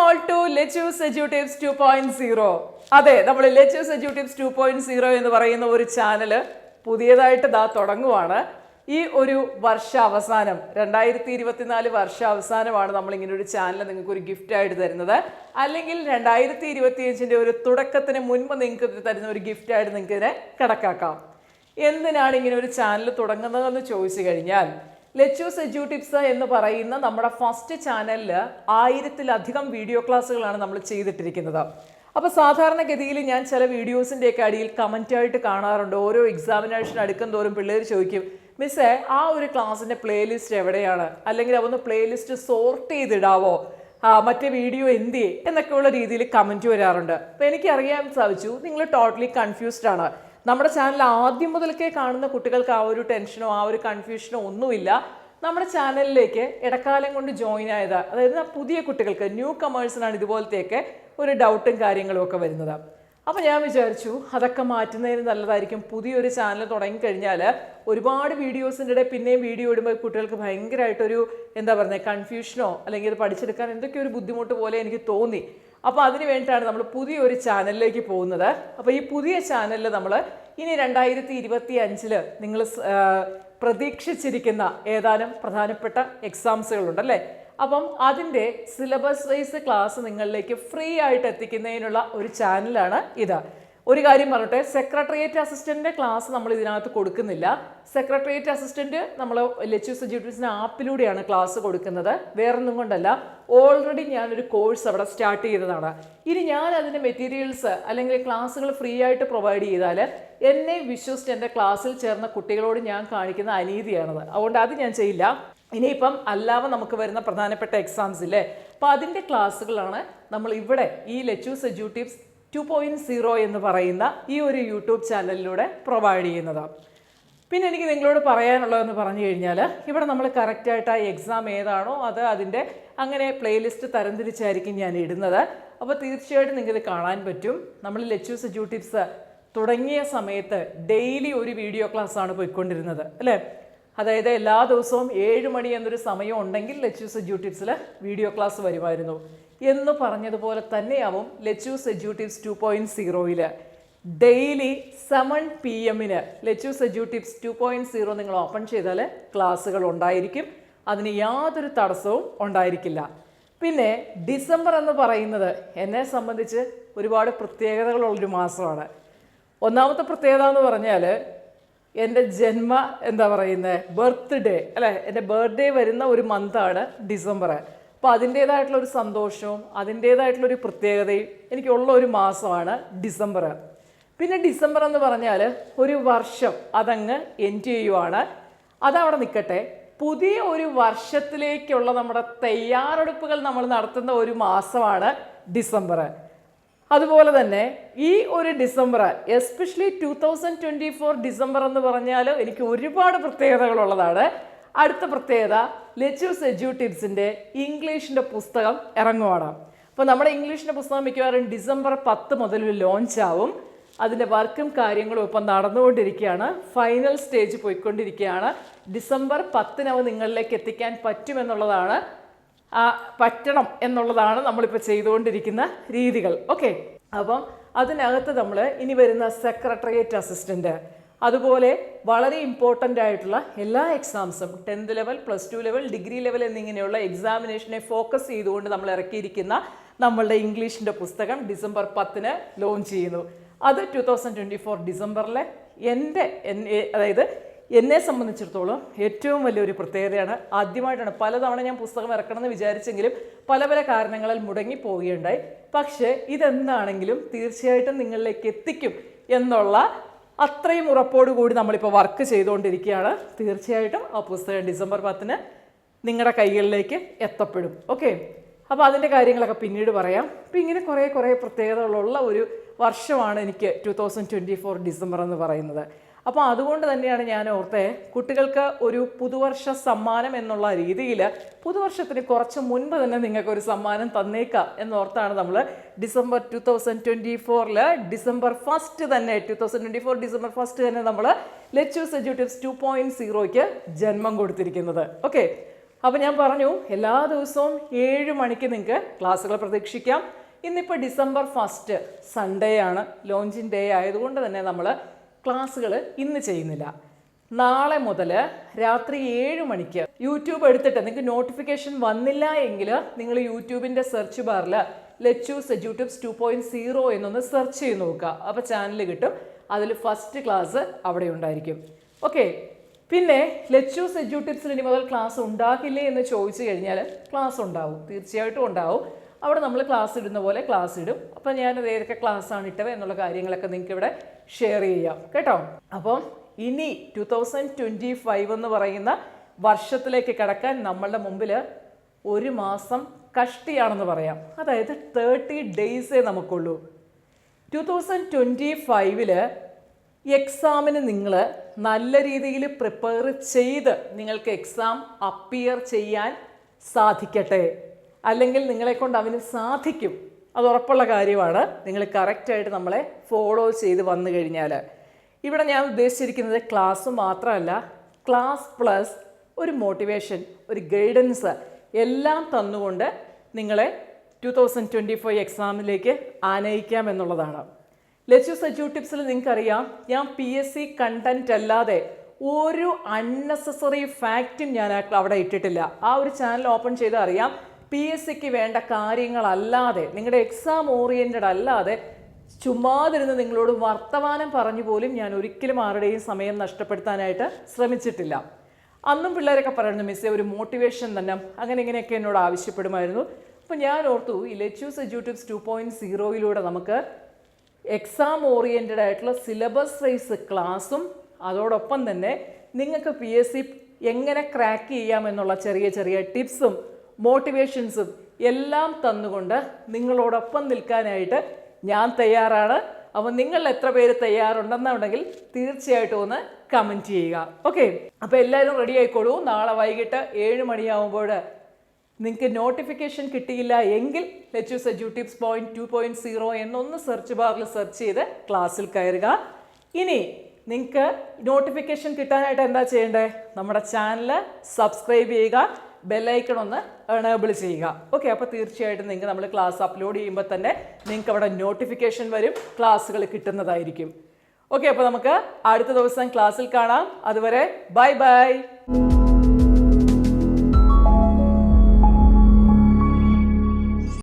all to Let's Edutips 2.0. അതെ, നമ്മൾ Let's Edutips 2.0 എന്ന് പറയുന്ന ഒരു ചാനൽ പുതിയതായിട്ട് തുടങ്ങുവാണ്. ഈ ഒരു വർഷാവസാനം 2024 വർഷാവസാനമാണ് നമ്മൾ ഇങ്ങനെ ഒരു ചാനൽ നിങ്ങൾക്ക് ഒരു ഗിഫ്റ്റ് ആയിട്ട് തരുന്നത്. അല്ലെങ്കിൽ 2025 ഒരു തുടക്കത്തിന് മുൻപ് നിങ്ങൾക്ക് തരുന്ന ഒരു ഗിഫ്റ്റ് ആയിട്ട് നിങ്ങൾക്ക് ഇതിനെ കണക്കാക്കാം. എന്തിനാണ് ഇങ്ങനെ ഒരു ചാനൽ തുടങ്ങുന്നതെന്ന് ചോദിച്ചു കഴിഞ്ഞാൽ, ലെറ്റ്സ് എഡ്യൂടിപ്സ് എന്ന് പറയുന്ന നമ്മുടെ ഫസ്റ്റ് ചാനലിൽ 1000-ലധികം വീഡിയോ ക്ലാസ്സുകളാണ് നമ്മൾ ചെയ്തിട്ടിരിക്കുന്നത്. അപ്പോൾ സാധാരണഗതിയിൽ ഞാൻ ചില വീഡിയോസിൻ്റെയൊക്കെ അടിയിൽ കമൻറ്റായിട്ട് കാണാറുണ്ട്. ഓരോ എക്സാമിനേഷൻ അടുക്കും തോറും പിള്ളേർ ചോദിക്കും, മിസ്സേ ആ ഒരു ക്ലാസ്സിൻ്റെ പ്ലേലിസ്റ്റ് എവിടെയാണ്, അല്ലെങ്കിൽ അതൊന്ന് പ്ലേലിസ്റ്റ് സോർട്ട് ചെയ്തിടാവോ, മറ്റേ വീഡിയോ എന്ത് എന്നൊക്കെയുള്ള രീതിയിൽ കമൻറ്റ് വരാറുണ്ട്. അപ്പോൾ എനിക്കറിയാൻ സാധിച്ചു നിങ്ങൾ ടോട്ടലി കൺഫ്യൂസ്ഡ് ആണ്. നമ്മുടെ ചാനൽ ആദ്യം മുതൽക്കേ കാണുന്ന കുട്ടികൾക്ക് ആ ഒരു ടെൻഷനോ ആ ഒരു കൺഫ്യൂഷനോ ഒന്നുമില്ല. നമ്മുടെ ചാനലിലേക്ക് ഇടക്കാലം കൊണ്ട് ജോയിൻ ആയത്, അതായത് പുതിയ കുട്ടികൾക്ക്, ന്യൂ കമേഴ്സിനാണ് ഇതുപോലത്തെയൊക്കെ ഒരു ഡൗട്ടും കാര്യങ്ങളും ഒക്കെ വരുന്നത്. അപ്പോൾ ഞാൻ വിചാരിച്ചു അതൊക്കെ മാറ്റുന്നതിന് നല്ലതായിരിക്കും. പുതിയൊരു ചാനൽ തുടങ്ങിക്കഴിഞ്ഞാൽ ഒരുപാട് വീഡിയോസിൻ്റെ ഇടയിൽ പിന്നെയും വീഡിയോ ഇടുമ്പോൾ കുട്ടികൾക്ക് ഭയങ്കരമായിട്ടൊരു കൺഫ്യൂഷനോ അല്ലെങ്കിൽ അത് പഠിച്ചെടുക്കാൻ എന്തൊക്കെയോ ഒരു ബുദ്ധിമുട്ട് പോലെ എനിക്ക് തോന്നി. അപ്പോൾ അതിന് വേണ്ടിയിട്ടാണ് നമ്മൾ പുതിയൊരു ചാനലിലേക്ക് പോകുന്നത്. അപ്പോൾ ഈ പുതിയ ചാനലിൽ നമ്മൾ ഇനി 2025 നിങ്ങൾ പ്രതീക്ഷിച്ചിരിക്കുന്ന ഏതാനും പ്രധാനപ്പെട്ട എക്സാംസുകളുണ്ടല്ലേ, അപ്പം അതിൻ്റെ സിലബസ് വൈസ് ക്ലാസ് നിങ്ങളിലേക്ക് ഫ്രീ ആയിട്ട് എത്തിക്കുന്നതിനുള്ള ഒരു ചാനലാണ് ഇത്. ഒരു കാര്യം പറഞ്ഞിട്ട്, സെക്രട്ടേറിയറ്റ് അസിസ്റ്റൻ്റിൻ്റെ ക്ലാസ് നമ്മൾ ഇതിനകത്ത് കൊടുക്കുന്നില്ല. സെക്രട്ടേറിയറ്റ് അസിസ്റ്റൻറ്റ് നമ്മൾ ലെറ്റ്സ് എഡ്യൂടിപ്സിൻ്റെ ആപ്പിലൂടെയാണ് ക്ലാസ് കൊടുക്കുന്നത്. വേറൊന്നും കൊണ്ടല്ല, ഓൾറെഡി ഞാനൊരു കോഴ്സ് അവിടെ സ്റ്റാർട്ട് ചെയ്തതാണ്. ഇനി ഞാൻ അതിൻ്റെ മെറ്റീരിയൽസ് അല്ലെങ്കിൽ ക്ലാസ്സുകൾ ഫ്രീ ആയിട്ട് പ്രൊവൈഡ് ചെയ്താൽ എന്നെ വിശ്വസിച്ച് എൻ്റെ ക്ലാസ്സിൽ ചേർന്ന കുട്ടികളോട് ഞാൻ കാണിക്കുന്ന അനീതിയാണത്. അതുകൊണ്ട് അത് ഞാൻ ചെയ്യില്ല. ഇനിയിപ്പം അല്ലാതെ നമുക്ക് വരുന്ന പ്രധാനപ്പെട്ട എക്സാംസ് ഇല്ലേ, അപ്പോൾ അതിൻ്റെ ക്ലാസ്സുകളാണ് നമ്മൾ ഇവിടെ ഈ ലെറ്റ്സ് എഡ്യൂടിപ്സ് 2.0 എന്ന് പറയുന്ന ഈ ഒരു യൂട്യൂബ് ചാനലിലൂടെ പ്രൊവൈഡ് ചെയ്യുന്നത്. പിന്നെ എനിക്ക് നിങ്ങളോട് പറയാനുള്ളതെന്ന് പറഞ്ഞു കഴിഞ്ഞാൽ, ഇവിടെ നമ്മൾ കറക്റ്റായിട്ട് ആ എക്സാം ഏതാണോ അത് അതിൻ്റെ അങ്ങനെ പ്ലേലിസ്റ്റ് തരംതിരിച്ചായിരിക്കും ഞാൻ ഇടുന്നത്. അപ്പോൾ തീർച്ചയായിട്ടും നിങ്ങൾക്കിത് കാണാൻ പറ്റും. നമ്മൾ ലെറ്റ്സ് എഡ്യൂടിപ്സ് തുടങ്ങിയ സമയത്ത് ഡെയിലി ഒരു വീഡിയോ ക്ലാസ്സാണ് പോയിക്കൊണ്ടിരുന്നത് അല്ലേ. അതായത് എല്ലാ ദിവസവും 7 മണി എന്നൊരു സമയം ഉണ്ടെങ്കിൽ ലെറ്റ്സ് എഡ്യൂടിപ്സിൽ വീഡിയോ ക്ലാസ് വരുമായിരുന്നു. എന്ന് പറഞ്ഞതുപോലെ തന്നെയാവും ലെറ്റ്സ് എഡ്യൂടിപ്സ് 2.0 ഡെയിലി 7 PM ലെറ്റ്സ് എഡ്യൂടിപ്സ് 2.0 നിങ്ങൾ ഓപ്പൺ ചെയ്താൽ ക്ലാസ്സുകൾ ഉണ്ടായിരിക്കും. അതിന് യാതൊരു തടസ്സവും ഉണ്ടായിരിക്കില്ല. പിന്നെ ഡിസംബർ എന്ന് പറയുന്നത് എന്നെ സംബന്ധിച്ച് ഒരുപാട് പ്രത്യേകതകളുള്ളൊരു മാസമാണ്. ഒന്നാമത്തെ പ്രത്യേകത എന്ന് പറഞ്ഞാൽ, എൻ്റെ ബർത്ത്ഡേ അല്ലേ, എൻ്റെ ബർത്ത്ഡേ വരുന്ന ഒരു മന്താണ് ഡിസംബർ. അപ്പോൾ അതിൻ്റേതായിട്ടുള്ളൊരു സന്തോഷവും അതിൻ്റേതായിട്ടുള്ളൊരു പ്രത്യേകതയും എനിക്കുള്ള ഒരു മാസമാണ് ഡിസംബർ. പിന്നെ ഡിസംബർ എന്ന് പറഞ്ഞാൽ ഒരു വർഷം അതങ്ങ് എൻഡ് ചെയ്യുവാണ്. അതവിടെ നിൽക്കട്ടെ, പുതിയ ഒരു വർഷത്തിലേക്കുള്ള നമ്മുടെ തയ്യാറെടുപ്പുകൾ നമ്മൾ നടത്തുന്ന ഒരു മാസമാണ് ഡിസംബർ. അതുപോലെ തന്നെ ഈ ഒരു ഡിസംബർ, എസ്പെഷ്യലി 2024 ഡിസംബർ എന്ന് പറഞ്ഞാൽ എനിക്ക് ഒരുപാട് പ്രത്യേകതകളുള്ളതാണ്. അടുത്ത പ്രത്യേകത, ലെറ്റ്സ് എഡ്യൂടിപ്സിൻ്റെ ഇംഗ്ലീഷിൻ്റെ പുസ്തകം ഇറങ്ങുവാണ്. അപ്പോൾ നമ്മുടെ ഇംഗ്ലീഷിൻ്റെ പുസ്തകം മിക്കവാറും ഡിസംബർ 10 മുതൽ ലോഞ്ച് ആവും. അതിൻ്റെ വർക്കും കാര്യങ്ങളും ഇപ്പം നടന്നുകൊണ്ടിരിക്കുകയാണ്. ഫൈനൽ സ്റ്റേജ് പോയിക്കൊണ്ടിരിക്കുകയാണ്. ഡിസംബർ 10 നിങ്ങളിലേക്ക് എത്തിക്കാൻ പറ്റണം എന്നുള്ളതാണ് നമ്മളിപ്പോൾ ചെയ്തുകൊണ്ടിരിക്കുന്ന രീതികൾ. ഓക്കെ, അപ്പം അതിനകത്ത് നമ്മൾ ഇനി വരുന്ന സെക്രട്ടേറിയറ്റ് അസിസ്റ്റൻ്റ്, അതുപോലെ വളരെ ഇമ്പോർട്ടൻ്റ് ആയിട്ടുള്ള എല്ലാ എക്സാംസും 10th level, +2 level, degree level എന്നിങ്ങനെയുള്ള എക്സാമിനേഷനെ ഫോക്കസ് ചെയ്തുകൊണ്ട് നമ്മൾ ഇറക്കിയിരിക്കുന്ന നമ്മളുടെ ഇംഗ്ലീഷിൻ്റെ പുസ്തകം ഡിസംബർ 10 ലോഞ്ച് ചെയ്യുന്നു. അത് 2024 ഡിസംബറിലെ അതായത് എന്നെ സംബന്ധിച്ചിടത്തോളം ഏറ്റവും വലിയൊരു പ്രത്യേകതയാണ്. ആദ്യമായിട്ടാണ്, പലതവണ ഞാൻ പുസ്തകം ഇറക്കണമെന്ന് വിചാരിച്ചെങ്കിലും പല പല കാരണങ്ങളാൽ മുടങ്ങിപ്പോവുകയുണ്ടായി. പക്ഷേ ഇതെന്താണെങ്കിലും തീർച്ചയായിട്ടും നിങ്ങളിലേക്ക് എത്തിക്കും എന്നുള്ള അത്രയും ഉറപ്പോടുകൂടി നമ്മളിപ്പോൾ വർക്ക് ചെയ്തുകൊണ്ടിരിക്കുകയാണ്. തീർച്ചയായിട്ടും ആ പുസ്തകം ഡിസംബർ 10 നിങ്ങളുടെ കൈകളിലേക്ക് എത്തപ്പെടും. ഓക്കെ, അപ്പോൾ അതിൻ്റെ കാര്യങ്ങളൊക്കെ പിന്നീട് പറയാം. അപ്പോൾ ഇങ്ങനെ കുറേ പ്രത്യേകതകളുള്ള ഒരു വർഷമാണ് എനിക്ക് 2024 ഡിസംബർ എന്ന് പറയുന്നത്. അപ്പോൾ അതുകൊണ്ട് തന്നെയാണ് ഞാൻ ഓർത്തെ, കുട്ടികൾക്ക് ഒരു പുതുവർഷ സമ്മാനം എന്നുള്ള രീതിയിൽ പുതുവർഷത്തിന് കുറച്ച് മുൻപ് തന്നെ നിങ്ങൾക്കൊരു സമ്മാനം തന്നേക്കാം എന്നോർത്താണ് നമ്മൾ ഡിസംബർ 2024 ഡിസംബർ 1 തന്നെ 2024 ഡിസംബർ 1 തന്നെ നമ്മൾ ലെറ്റ്സ് എഡ്യൂടിപ്സ് 2.0 ജന്മം കൊടുത്തിരിക്കുന്നത്. ഓക്കെ, അപ്പോൾ ഞാൻ പറഞ്ഞു എല്ലാ ദിവസവും 7 മണിക്ക് നിങ്ങൾക്ക് ക്ലാസ്സുകൾ പ്രതീക്ഷിക്കാം. ഇന്നിപ്പോൾ ഡിസംബർ 1 സൺഡേ ആണ്, ലോഞ്ചിങ് ഡേ ആയതുകൊണ്ട് തന്നെ നമ്മൾ ക്ലാസ്സുകൾ ഇന്ന് ചെയ്യുന്നില്ല. നാളെ മുതൽ രാത്രി 7 മണിക്ക് യൂട്യൂബ് എടുത്തിട്ട് നിങ്ങൾക്ക് നോട്ടിഫിക്കേഷൻ വന്നില്ല എങ്കിൽ നിങ്ങൾ യൂട്യൂബിൻ്റെ സെർച്ച് ബാറിൽ ലെറ്റ്യൂസ് എഡ്യൂടിപ്സ് 2.0 എന്നൊന്ന് സെർച്ച് ചെയ്ത് നോക്കുക. അപ്പോൾ ചാനൽ കിട്ടും, അതിൽ ഫസ്റ്റ് ക്ലാസ് അവിടെ ഉണ്ടായിരിക്കും. ഓക്കെ, പിന്നെ ലെറ്റ്യൂസ് എഡ്യൂടിപ്സിൽ ഇനി മുതൽ ക്ലാസ് ഉണ്ടാക്കില്ലേ എന്ന് ചോദിച്ചു കഴിഞ്ഞാൽ ക്ലാസ് ഉണ്ടാവും, തീർച്ചയായിട്ടും ഉണ്ടാവും. അവിടെ നമ്മൾ ക്ലാസ് ഇടുന്ന പോലെ ക്ലാസ് ഇടും. അപ്പോൾ ഞാനത് ഏതൊക്കെ ക്ലാസ്സാണ് ഇട്ടത് എന്നുള്ള കാര്യങ്ങളൊക്കെ നിങ്ങൾക്ക് ഇവിടെ ഷെയർ ചെയ്യാം കേട്ടോ. അപ്പോൾ ഇനി 2025 എന്ന് പറയുന്ന വർഷത്തിലേക്ക് കടക്കാൻ നമ്മളുടെ മുമ്പിൽ 1 മാസം കഷ്ടിയാണെന്ന് പറയാം. അതായത് 30 ഡേയ്സേ നമുക്കുള്ളൂ. 2025 എക്സാമിന് നിങ്ങൾ നല്ല രീതിയിൽ പ്രിപ്പയർ ചെയ്ത് നിങ്ങൾക്ക് എക്സാം അപ്പിയർ ചെയ്യാൻ സാധിക്കട്ടെ. അല്ലെങ്കിൽ നിങ്ങളെ കൊണ്ട് അവന് സാധിക്കും, അത് ഉറപ്പുള്ള കാര്യമാണ്. നിങ്ങൾ കറക്റ്റായിട്ട് നമ്മളെ ഫോളോ ചെയ്ത് വന്നു കഴിഞ്ഞാൽ. ഇവിടെ ഞാൻ ഉദ്ദേശിച്ചിരിക്കുന്നത് ക്ലാസ് മാത്രമല്ല, ക്ലാസ് പ്ലസ് ഒരു മോട്ടിവേഷൻ, ഒരു ഗൈഡൻസ് എല്ലാം തന്നുകൊണ്ട് നിങ്ങളെ 2025 എക്സാമിലേക്ക് ആനയിക്കാം എന്നുള്ളതാണ്. ലെറ്റ്യൂസ് എഡ്യൂടിപ്സിൽ നിങ്ങൾക്കറിയാം, ഞാൻ PSC കണ്ടന്റ് അല്ലാതെ ഒരു അൺനെസസറി ഫാക്റ്റും ഞാൻ അവിടെ ഇട്ടിട്ടില്ല. ആ ഒരു ചാനൽ ഓപ്പൺ ചെയ്താൽ അറിയാം, PSCക്ക് വേണ്ട കാര്യങ്ങളല്ലാതെ, നിങ്ങളുടെ എക്സാം ഓറിയൻറ്റഡ് അല്ലാതെ ചുമ്മാതിരുന്ന് നിങ്ങളോട് വർത്തമാനം പറഞ്ഞു പോലും ഞാൻ ഒരിക്കലും ആരുടെയും സമയം നഷ്ടപ്പെടുത്താനായിട്ട് ശ്രമിച്ചിട്ടില്ല. അന്നും പിള്ളേരൊക്കെ പറയുന്നു, മിസ്സേ ഒരു മോട്ടിവേഷൻ തന്നെ, അങ്ങനെ ഇങ്ങനെയൊക്കെ എന്നോട് ആവശ്യപ്പെടുമായിരുന്നു. അപ്പോൾ ഞാൻ ഓർത്തു, ഈ ലെറ്റ്യൂസ് എഡ്യൂടിപ്സ് 2.0 നമുക്ക് എക്സാം ഓറിയൻറ്റഡ് ആയിട്ടുള്ള സിലബസ് വൈസ് ക്ലാസ്സും അതോടൊപ്പം തന്നെ നിങ്ങൾക്ക് PSC എങ്ങനെ ക്രാക്ക് ചെയ്യാമെന്നുള്ള ചെറിയ ചെറിയ ടിപ്സും മോട്ടിവേഷൻസും എല്ലാം തന്നുകൊണ്ട് നിങ്ങളോടൊപ്പം നിൽക്കാനായിട്ട് ഞാൻ തയ്യാറാണ്. അപ്പോൾ നിങ്ങൾ എത്ര പേര് തയ്യാറുണ്ടെന്നുണ്ടെങ്കിൽ തീർച്ചയായിട്ടും ഒന്ന് കമൻറ്റ് ചെയ്യുക. ഓക്കെ, അപ്പോൾ എല്ലാവരും റെഡി ആയിക്കോളൂ. നാളെ വൈകിട്ട് 7 മണിയാവുമ്പോൾ നിങ്ങൾക്ക് നോട്ടിഫിക്കേഷൻ കിട്ടിയില്ല എങ്കിൽ ലെറ്റ്യൂസ് എഡ്യൂടിപ്സ് 2.0 എന്നൊന്ന് സെർച്ച് ബാറിൽ സെർച്ച് ചെയ്ത് ക്ലാസ്സിൽ കയറുക. ഇനി നിങ്ങൾക്ക് നോട്ടിഫിക്കേഷൻ കിട്ടാനായിട്ട് എന്താ ചെയ്യേണ്ടത്? നമ്മുടെ ചാനൽ സബ്സ്ക്രൈബ് ചെയ്യുക, ബെല്ലൈക്കൺ ഒന്ന് എനേബിൾ ചെയ്യുക. ഓക്കെ, അപ്പോൾ തീർച്ചയായിട്ടും നിങ്ങൾക്ക് നമ്മൾ ക്ലാസ് അപ്ലോഡ് ചെയ്യുമ്പോൾ തന്നെ നിങ്ങൾക്ക് അവിടെ നോട്ടിഫിക്കേഷൻ വരും, ക്ലാസ്സുകൾ കിട്ടുന്നതായിരിക്കും. ഓക്കെ, അപ്പോൾ നമുക്ക് അടുത്ത ദിവസം ക്ലാസ്സിൽ കാണാം. അതുവരെ ബൈ ബൈ.